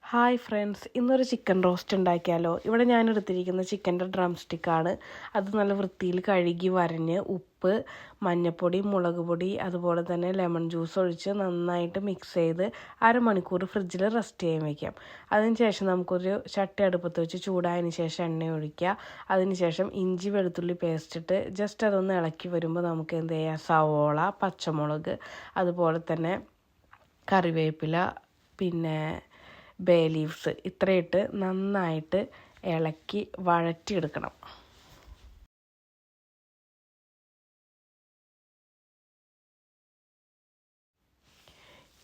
Hi friends, ഇന്നൊരു chicken roast ഉണ്ടാക്കിയാലോ. ഇവിടെ ഞാൻ എടുത്തിരിക്കുന്ന ചിക്കൻ്റെ ഡ്രം സ്റ്റിക്കാണ്. അത് നല്ല വൃത്തിയിൽ കഴുകി വരഞ്ഞ് ഉപ്പ്, മഞ്ഞൾപ്പൊടി, മുളക് പൊടി, അതുപോലെ തന്നെ ലെമൺ ജ്യൂസ് ഒഴിച്ച് നന്നായിട്ട് മിക്സ് ചെയ്ത് അരമണിക്കൂർ ഫ്രിഡ്ജിൽ റെസ്റ്റ് ചെയ്യാൻ വയ്ക്കാം. അതിനുശേഷം നമുക്കൊരു ചട്ടി അടുപ്പത്ത് വെച്ച് ചൂടായതിന് ശേഷം എണ്ണ ഒഴിക്കുക. അതിനുശേഷം ഇഞ്ചി വെളുത്തുള്ളി പേസ്റ്റ് ഇട്ട് ജസ്റ്റ് അതൊന്ന് ഇളക്കി വരുമ്പോൾ നമുക്ക് എന്ത് ചെയ്യാം, സവോള, പച്ചമുളക്, അതുപോലെ തന്നെ കറിവേപ്പില, പിന്നെ ബേ ലീവ്സ് ഇത്രയിട്ട് നന്നായിട്ട് ഇളക്കി വഴറ്റിയെടുക്കണം.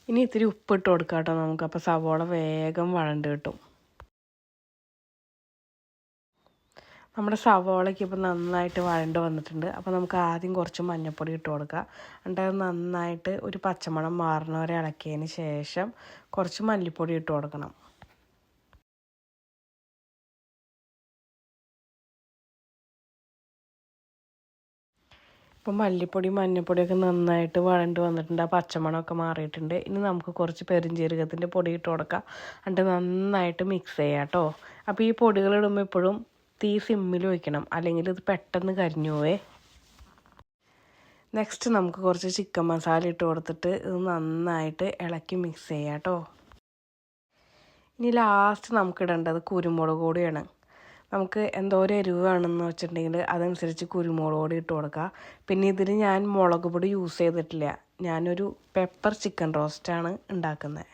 ഇനി ഇത്തിരി ഉപ്പിട്ട് കൊടുക്കാം കേട്ടോ നമുക്ക്. അപ്പോൾ സവോള വേഗം വഴണ്ട് കിട്ടും. നമ്മുടെ സവോളയ്ക്ക് ഇപ്പോൾ നന്നായിട്ട് വഴണ്ട് വന്നിട്ടുണ്ട്. അപ്പോൾ നമുക്ക് ആദ്യം കുറച്ച് മഞ്ഞൾപ്പൊടി ഇട്ട് കൊടുക്കാം. എന്നിട്ട് അത് നന്നായിട്ട് ഒരു പച്ചമണം മാറുന്ന വരെ ഇളക്കിയതിന് ശേഷം കുറച്ച് മല്ലിപ്പൊടി ഇട്ട് കൊടുക്കണം. ഇപ്പം മല്ലിപ്പൊടി മഞ്ഞൾപ്പൊടിയൊക്കെ നന്നായിട്ട് വഴണ്ട് വന്നിട്ടുണ്ട്. ആ പച്ചമണമൊക്കെ മാറിയിട്ടുണ്ട്. ഇനി നമുക്ക് കുറച്ച് പെരുംജീരകത്തിൻ്റെ പൊടി ഇട്ട് കൊടുക്കാം. എന്നിട്ട് നന്നായിട്ട് മിക്സ് ചെയ്യാം കേട്ടോ. അപ്പോൾ ഈ പൊടികൾ ഇടുമ്പോൾ എപ്പോഴും തീ സിമ്മിൽ വയ്ക്കണം, അല്ലെങ്കിൽ ഇത് പെട്ടെന്ന് കരിഞ്ഞു പോവേ. നെക്സ്റ്റ് നമുക്ക് കുറച്ച് ചിക്കൻ മസാല ഇട്ട് കൊടുത്തിട്ട് ഇത് നന്നായിട്ട് ഇളക്കി മിക്സ് ചെയ്യാം കേട്ടോ. ഇനി ലാസ്റ്റ് നമുക്ക് ഇടേണ്ടത് കുരുമുളക് പൊടിയാണ്. നമുക്ക് എന്തോരം എരിവ് വേണമെന്ന് വെച്ചിട്ടുണ്ടെങ്കിൽ അതനുസരിച്ച് കുരുമുളക് പൊടി ഇട്ട് കൊടുക്കുക. പിന്നെ ഇതിന് ഞാൻ മുളക് പൊടി യൂസ് ചെയ്തിട്ടില്ല. ഞാനൊരു പെപ്പർ ചിക്കൻ റോസ്റ്റാണ് ഉണ്ടാക്കുന്നത്.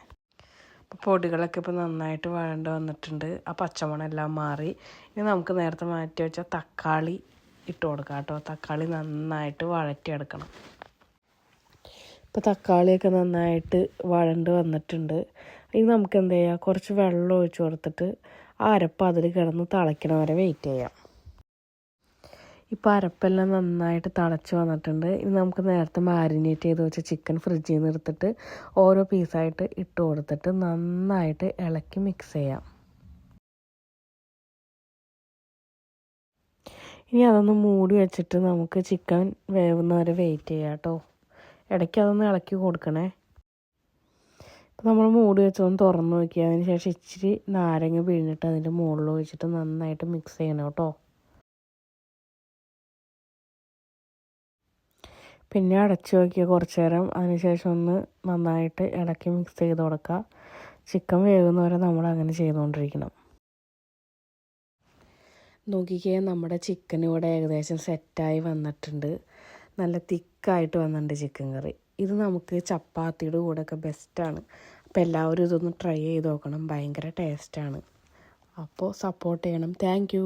അപ്പോൾ പൊടികളൊക്കെ ഇപ്പോൾ നന്നായിട്ട് വഴണ്ട് വന്നിട്ടുണ്ട്. ആ പച്ചമണം എല്ലാം മാറി. ഇനി നമുക്ക് നേരത്തെ മാറ്റി വെച്ച തക്കാളി ഇട്ട് കൊടുക്കാം കേട്ടോ. തക്കാളി നന്നായിട്ട് വഴറ്റിയെടുക്കണം. ഇപ്പോൾ തക്കാളിയൊക്കെ നന്നായിട്ട് വഴണ്ട് വന്നിട്ടുണ്ട്. ഇനി നമുക്ക് എന്ത് ചെയ്യാം, കുറച്ച് വെള്ളം ഒഴിച്ച് കൊടുത്തിട്ട് ആ അരപ്പ് അതിൽ കിടന്ന് തിളയ്ക്കണ വരെ വെയിറ്റ് ചെയ്യാം. ഇപ്പോൾ അരപ്പെല്ലാം നന്നായിട്ട് തിളച്ച് വന്നിട്ടുണ്ട്. ഇനി നമുക്ക് നേരത്തെ മാരിനേറ്റ് ചെയ്ത് വെച്ച ചിക്കൻ ഫ്രിഡ്ജിൽ നിന്ന് എടുത്തിട്ട് ഓരോ പീസായിട്ട് ഇട്ട് കൊടുത്തിട്ട് നന്നായിട്ട് ഇളക്കി മിക്സ് ചെയ്യാം. ഇനി അതൊന്ന് മൂടി വെച്ചിട്ട് നമുക്ക് ചിക്കൻ വേവുന്ന വരെ വെയിറ്റ് ചെയ്യാം കേട്ടോ. ഇടയ്ക്ക് അതൊന്ന് ഇളക്കി കൊടുക്കണേ. അപ്പോൾ നമ്മൾ മൂടി വെച്ചൊന്ന് തുറന്ന് നോക്കി. അതിന് ശേഷം ഇച്ചിരി നാരങ്ങ പിഴിഞ്ഞിട്ട് അതിൻ്റെ മുകളിൽ ഒഴിച്ചിട്ട് നന്നായിട്ട് മിക്സ് ചെയ്യണം കേട്ടോ. പിന്നെ അടച്ചു വയ്ക്കുക കുറച്ച് നേരം. അതിനുശേഷം ഒന്ന് നന്നായിട്ട് ഇളക്കി മിക്സ് ചെയ്ത് കൊടുക്കുക. ചിക്കൻ വേകുന്നവരെ നമ്മൾ അങ്ങനെ ചെയ്തുകൊണ്ടിരിക്കണം. നോക്കിക്കേ, നമ്മുടെ ചിക്കൻ ഇവിടെ ഏകദേശം സെറ്റായി വന്നിട്ടുണ്ട്. നല്ല തിക്കായിട്ട് വന്നിട്ടുണ്ട് ചിക്കൻ കറി. ഇത് നമുക്ക് ചപ്പാത്തിയുടെ കൂടെയൊക്കെ ബെസ്റ്റാണ്. അപ്പോൾ എല്ലാവരും ഇതൊന്ന് ട്രൈ ചെയ്ത് നോക്കണം. ഭയങ്കര ടേസ്റ്റാണ്. അപ്പോൾ സപ്പോർട്ട് ചെയ്യണം. താങ്ക്